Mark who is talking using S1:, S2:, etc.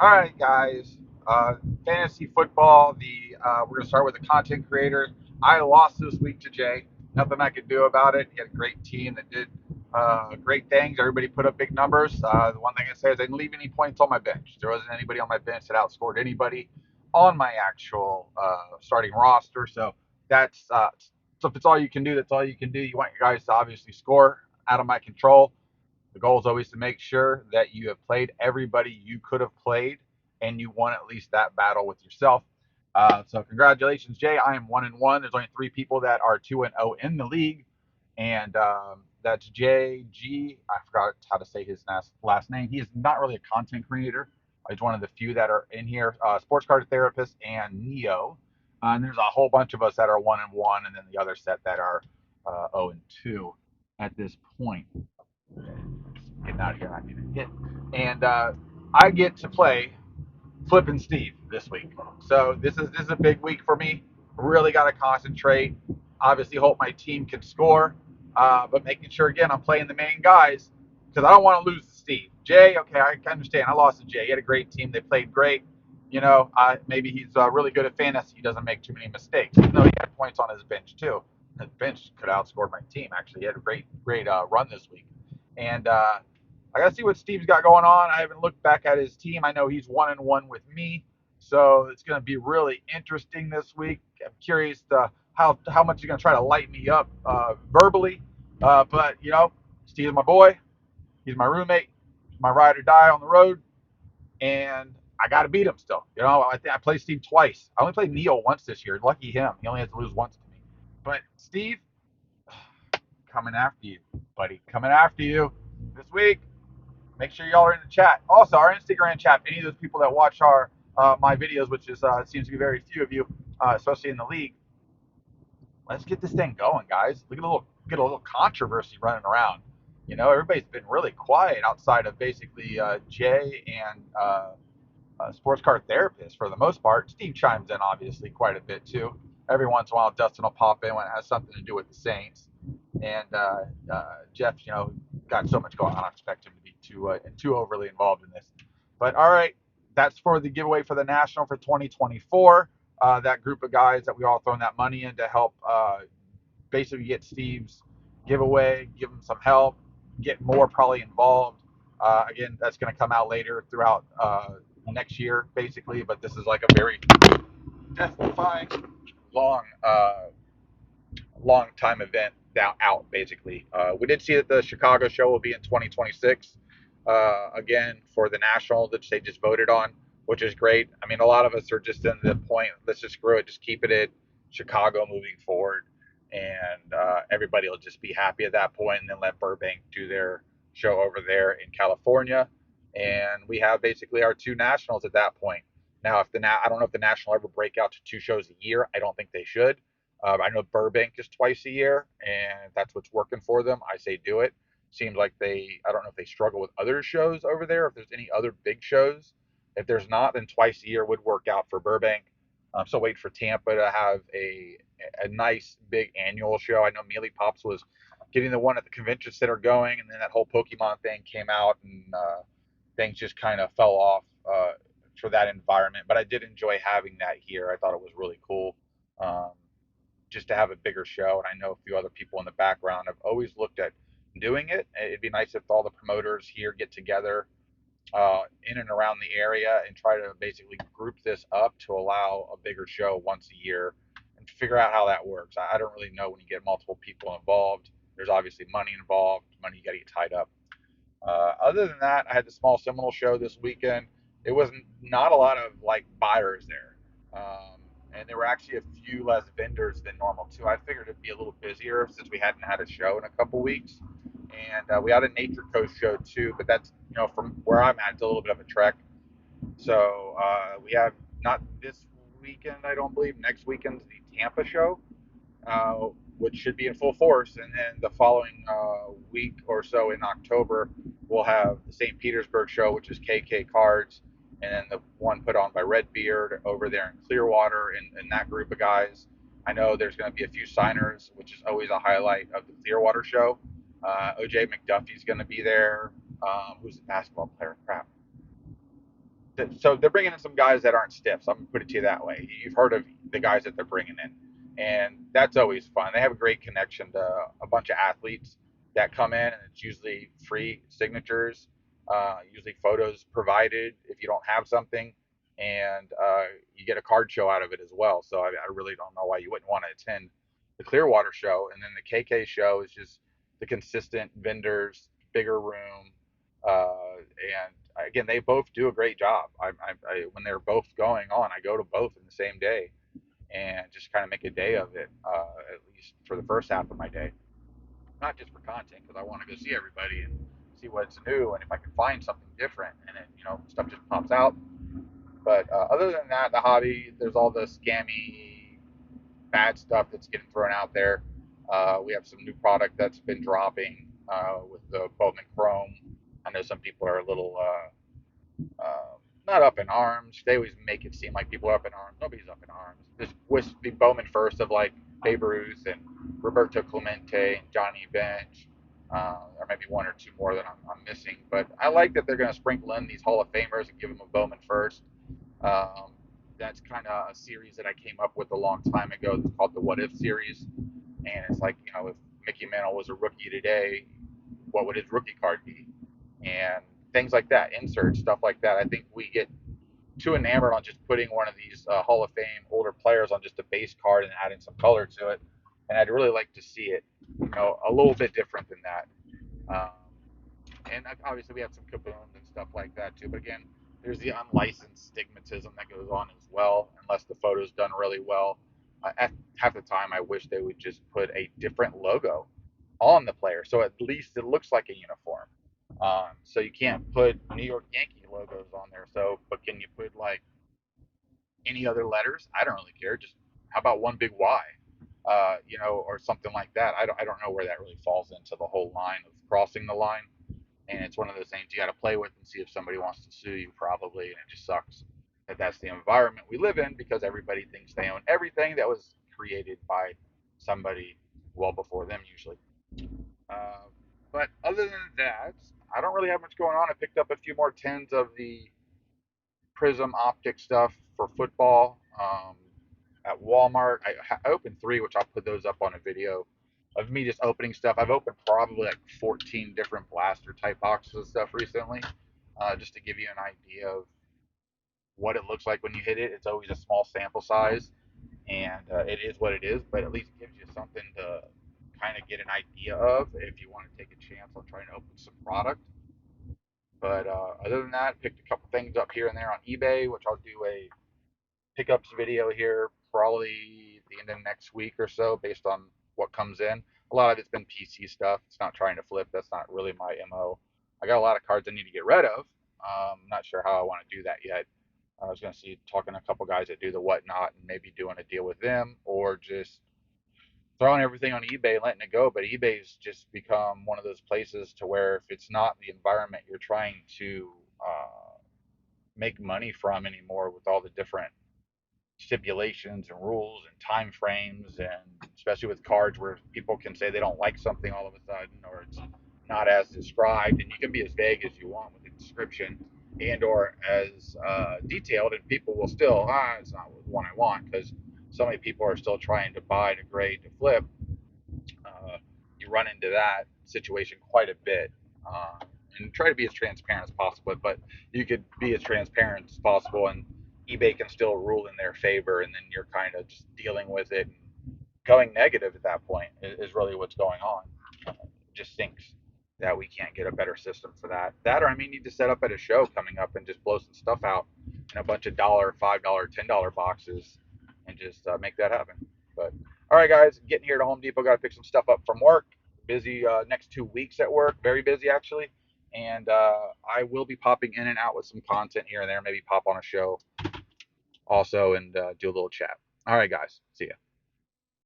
S1: All right, guys. Fantasy football. We're gonna start with the content creator. I lost this week to Jay. Nothing I could do about it. He had a great team that did great things. Everybody put up big numbers. The one thing I say is I didn't leave any points on my bench. There wasn't anybody on my bench that outscored anybody on my actual starting roster. So if it's all you can do, that's all you can do. You want your guys to obviously score out of my control. The goal is always to make sure that you have played everybody you could have played and you won at least that battle with yourself. So congratulations, Jay. I am 1-1. There's only three people that are 2-0 in the league, and that's JG. I forgot how to say his last name. He is not really a content creator. He's one of the few that are in here. Sports card therapist and Neo. And there's a whole bunch of us that are 1-1, and then the other set that are 0-2 at this point. Getting out of here. I need to hit. And I get to play Flippin' Steve this week. So this is a big week for me. Really got to concentrate. Obviously, hope my team can score, but making sure again I'm playing the main guys because I don't want to lose to Steve. Jay, okay, I understand. I lost to Jay. He had a great team. They played great. Maybe he's really good at fantasy. He doesn't make too many mistakes. Even though he had points on his bench too. His bench could have outscored my team. Actually, he had a great run this week. And I got to see what Steve's got going on. I haven't looked back at his team. I know he's 1-1 with me, so it's going to be really interesting this week. I'm curious how much he's going to try to light me up verbally. But Steve's my boy. He's my roommate. He's my ride or die on the road, and I got to beat him still. I think I played Steve twice. I only played Neil once this year. Lucky him. He only has to lose once to me. But Steve, coming after you, buddy. Coming after you this week. Make sure y'all are in the chat. Also, our Instagram chat. Any of those people that watch our my videos, which is seems to be very few of you, especially in the league. Let's get this thing going, guys. We get a little controversy running around. Everybody's been really quiet outside of basically Jay and sports car therapist for the most part. Steve chimes in obviously quite a bit too. Every once in a while, Dustin will pop in when it has something to do with the Saints. And Jeff, got so much going on. I don't expect him to be too overly involved in this. But all right, that's for the giveaway for the National for 2024. That group of guys that we all thrown that money in to help basically get Steve's giveaway, give him some help, get more probably involved. Again, that's going to come out later throughout next year, basically. But this is like a very death-defying, long, long time event down out basically. We did see that the Chicago show will be in 2026 again for the national that they just voted on, which is great. I mean, a lot of us are just in the point. Let's just screw it, just keep it in Chicago moving forward, and everybody will just be happy at that point, and then let Burbank do their show over there in California, and we have basically our two nationals at that point. Now, if I don't know if the national ever break out to two shows a year. I don't think they should. I know Burbank is twice a year, and if that's what's working for them, I say do it. Seems like I don't know if they struggle with other shows over there, if there's any other big shows. If there's not, then twice a year would work out for Burbank. I'm still waiting for Tampa to have a nice big annual show. I know Mealy Pops was getting the one at the convention center going, and then that whole Pokemon thing came out, and things just kind of fell off for that environment. But I did enjoy having that here. I thought it was really cool. Um, just to have a bigger show. And I know a few other people in the background have always looked at doing it. It'd be nice if all the promoters here get together in and around the area and try to basically group this up to allow a bigger show once a year and figure out how that works. I don't really know when you get multiple people involved. There's obviously money involved, money you got to get tied up. Other than that, I had the Small Seminole show this weekend. It was not a lot of like buyers there, and there were actually a few less vendors than normal too. I figured it'd be a little busier since we hadn't had a show in a couple weeks, and we had a Nature Coast show too. But that's from where I'm at, it's a little bit of a trek. So we have not this weekend, I don't believe. Next weekend's the Tampa show, uh, which should be in full force. And then the following week or so in October, we'll have the St. Petersburg show, which is KK Cards, and then the one put on by Redbeard over there in Clearwater, and that group of guys. I know there's going to be a few signers, which is always a highlight of the Clearwater show. OJ McDuffie's going to be there. Who's the basketball player? Crap. So they're bringing in some guys that aren't stiffs. I'm gonna put it to you that way. You've heard of the guys that they're bringing in, and that's always fun. They have a great connection to a bunch of athletes that come in, and it's usually free signatures, usually photos provided if you don't have something, and you get a card show out of it as well. So I really don't know why you wouldn't want to attend the Clearwater show, and then the KK show is just the consistent vendors, bigger room, and again, they both do a great job. When they're both going on, I go to both in the same day and just kind of make a day of it, at least for the first half of my day. Not just for content, because I want to go see everybody and see what's new, and if I can find something different, and then stuff just pops out. But other than that, the hobby, there's all the scammy, bad stuff that's getting thrown out there. We have some new product that's been dropping with the Bowman Chrome. I know some people are a little not up in arms. They always make it seem like people are up in arms. Nobody's up in arms. Just wish the Bowman first of like Babe Ruth and Roberto Clemente and Johnny Bench, or maybe one or two more that I'm missing. But I like that they're going to sprinkle in these Hall of Famers and give them a Bowman first. Um, that's kind of a series that I came up with a long time ago. It's called the What If series, and it's like if Mickey Mantle was a rookie today, what would his rookie card be? And things like that, inserts, stuff like that. I think we get too enamored on just putting one of these Hall of Fame older players on just a base card and adding some color to it. And I'd really like to see it, a little bit different than that. And obviously we have some kaboom and stuff like that too. But again, there's the unlicensed stigmatism that goes on as well, unless the photo's done really well. At half the time, I wish they would just put a different logo on the player, so at least it looks like a uniform. So you can't put New York Yankee logos on there. So, but can you put like any other letters? I don't really care. Just how about one big Y, or something like that. I don't know where that really falls into the whole line of crossing the line, and it's one of those things you got to play with and see if somebody wants to sue you, probably, and it just sucks that that's the environment we live in because everybody thinks they own everything that was created by somebody well before them usually. uh, but other than that, I don't really have much going on. I picked up a few more tins of the prism optic stuff for football at Walmart. I opened three, which I'll put those up on a video of me just opening stuff. I've opened probably like 14 different blaster type boxes of stuff recently, just to give you an idea of what it looks like when you hit it. It's always a small sample size, and it is what it is, but at least gives you something to kind of get an idea of if you want to take a chance on trying to open some product. But other than that, picked a couple things up here and there on eBay, which I'll do a pickups video here probably at the end of next week or so based on what comes in. A lot of it's been PC stuff. It's not trying to flip. That's not really my MO. I got a lot of cards I need to get rid of. Not sure how I want to do that yet. I was going to see talking to a couple guys that do the whatnot and maybe doing a deal with them or just throwing everything on eBay and letting it go. But eBay's just become one of those places to where if it's not the environment you're trying to make money from anymore with all the different stipulations and rules and time frames, and especially with cards where people can say they don't like something all of a sudden or it's not as described, and you can be as vague as you want with the description and or as detailed, and people will still it's not the one I want because so many people are still trying to buy to grade to flip. You run into that situation quite a bit. And try to be as transparent as possible, but you could be as transparent as possible and eBay can still rule in their favor, and then you're kind of just dealing with it and going negative at that point is really what's going on. Just thinks that we can't get a better system for that. That or I may need to set up at a show coming up and just blow some stuff out in a bunch of dollar, $5, $10 boxes and just make that happen. But all right, guys, getting here to Home Depot. Got to pick some stuff up from work. Busy next 2 weeks at work. Very busy actually. And I will be popping in and out with some content here and there. Maybe pop on a show also and do a little chat. All right, guys. See ya.